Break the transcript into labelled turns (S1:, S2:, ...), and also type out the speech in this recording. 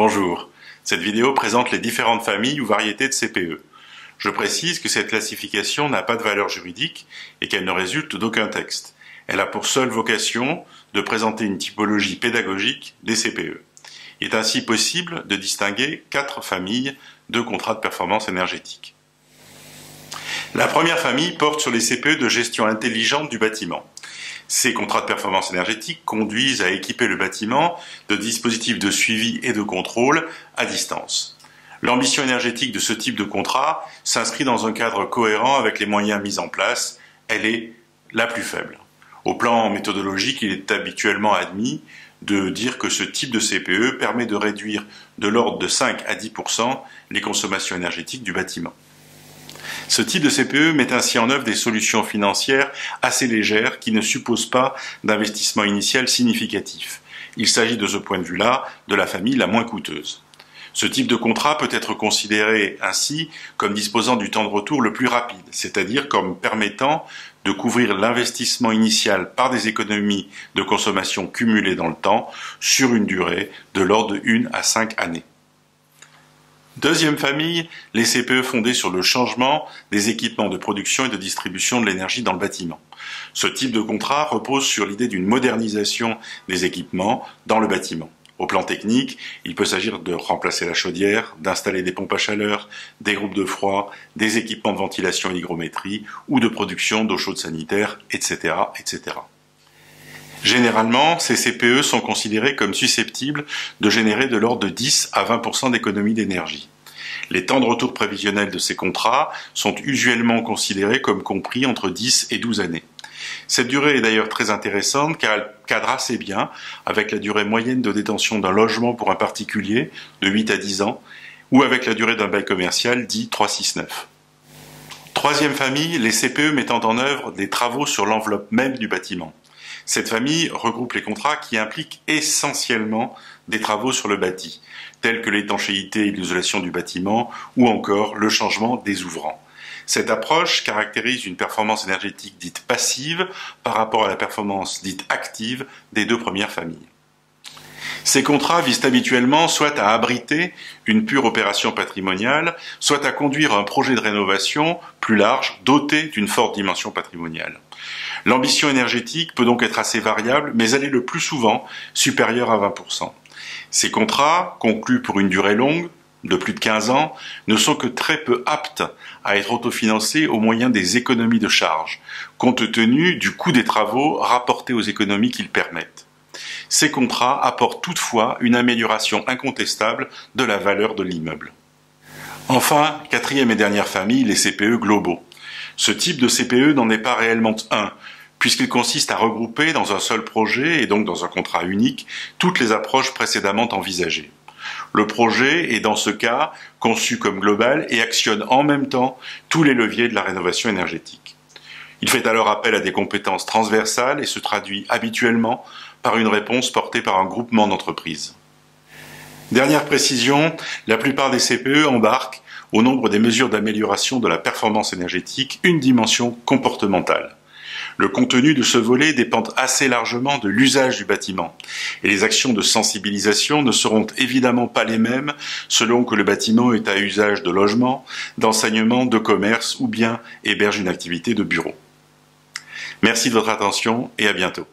S1: Bonjour, cette vidéo présente les différentes familles ou variétés de CPE. Je précise que cette classification n'a pas de valeur juridique et qu'elle ne résulte d'aucun texte. Elle a pour seule vocation de présenter une typologie pédagogique des CPE. Il est ainsi possible de distinguer 4 familles de contrats de performance énergétique. La première famille porte sur les CPE de gestion intelligente du bâtiment. Ces contrats de performance énergétique conduisent à équiper le bâtiment de dispositifs de suivi et de contrôle à distance. L'ambition énergétique de ce type de contrat s'inscrit dans un cadre cohérent avec les moyens mis en place. Elle est la plus faible. Au plan méthodologique, il est habituellement admis de dire que ce type de CPE permet de réduire de l'ordre de 5 à 10% les consommations énergétiques du bâtiment. Ce type de CPE met ainsi en œuvre des solutions financières assez légères qui ne supposent pas d'investissement initial significatif. Il s'agit de ce point de vue-là de la famille la moins coûteuse. Ce type de contrat peut être considéré ainsi comme disposant du temps de retour le plus rapide, c'est-à-dire comme permettant de couvrir l'investissement initial par des économies de consommation cumulées dans le temps sur une durée de l'ordre de 1 à 5 années. Deuxième famille, les CPE fondés sur le changement des équipements de production et de distribution de l'énergie dans le bâtiment. Ce type de contrat repose sur l'idée d'une modernisation des équipements dans le bâtiment. Au plan technique, il peut s'agir de remplacer la chaudière, d'installer des pompes à chaleur, des groupes de froid, des équipements de ventilation et d'hygrométrie ou de production d'eau chaude sanitaire, etc., etc. Généralement, ces CPE sont considérés comme susceptibles de générer de l'ordre de 10 à 20% d'économie d'énergie. Les temps de retour prévisionnels de ces contrats sont usuellement considérés comme compris entre 10 et 12 années. Cette durée est d'ailleurs très intéressante car elle cadre assez bien avec la durée moyenne de détention d'un logement pour un particulier de 8 à 10 ans ou avec la durée d'un bail commercial dit 369. Troisième famille, les CPE mettant en œuvre des travaux sur l'enveloppe même du bâtiment. Cette famille regroupe les contrats qui impliquent essentiellement des travaux sur le bâti, tels que l'étanchéité et l'isolation du bâtiment ou encore le changement des ouvrants. Cette approche caractérise une performance énergétique dite passive par rapport à la performance dite active des deux premières familles. Ces contrats visent habituellement soit à abriter une pure opération patrimoniale, soit à conduire un projet de rénovation plus large, doté d'une forte dimension patrimoniale. L'ambition énergétique peut donc être assez variable, mais elle est le plus souvent supérieure à 20%. Ces contrats, conclus pour une durée longue, de plus de 15 ans, ne sont que très peu aptes à être autofinancés au moyen des économies de charges, compte tenu du coût des travaux rapportés aux économies qu'ils permettent. Ces contrats apportent toutefois une amélioration incontestable de la valeur de l'immeuble. Enfin, quatrième et dernière famille, les CPE globaux. Ce type de CPE n'en est pas réellement un, puisqu'il consiste à regrouper dans un seul projet et donc dans un contrat unique toutes les approches précédemment envisagées. Le projet est dans ce cas conçu comme global et actionne en même temps tous les leviers de la rénovation énergétique. Il fait alors appel à des compétences transversales et se traduit habituellement par une réponse portée par un groupement d'entreprises. Dernière précision, la plupart des CPE embarquent, au nombre des mesures d'amélioration de la performance énergétique, une dimension comportementale. Le contenu de ce volet dépend assez largement de l'usage du bâtiment, et les actions de sensibilisation ne seront évidemment pas les mêmes selon que le bâtiment est à usage de logement, d'enseignement, de commerce ou bien héberge une activité de bureau. Merci de votre attention et à bientôt.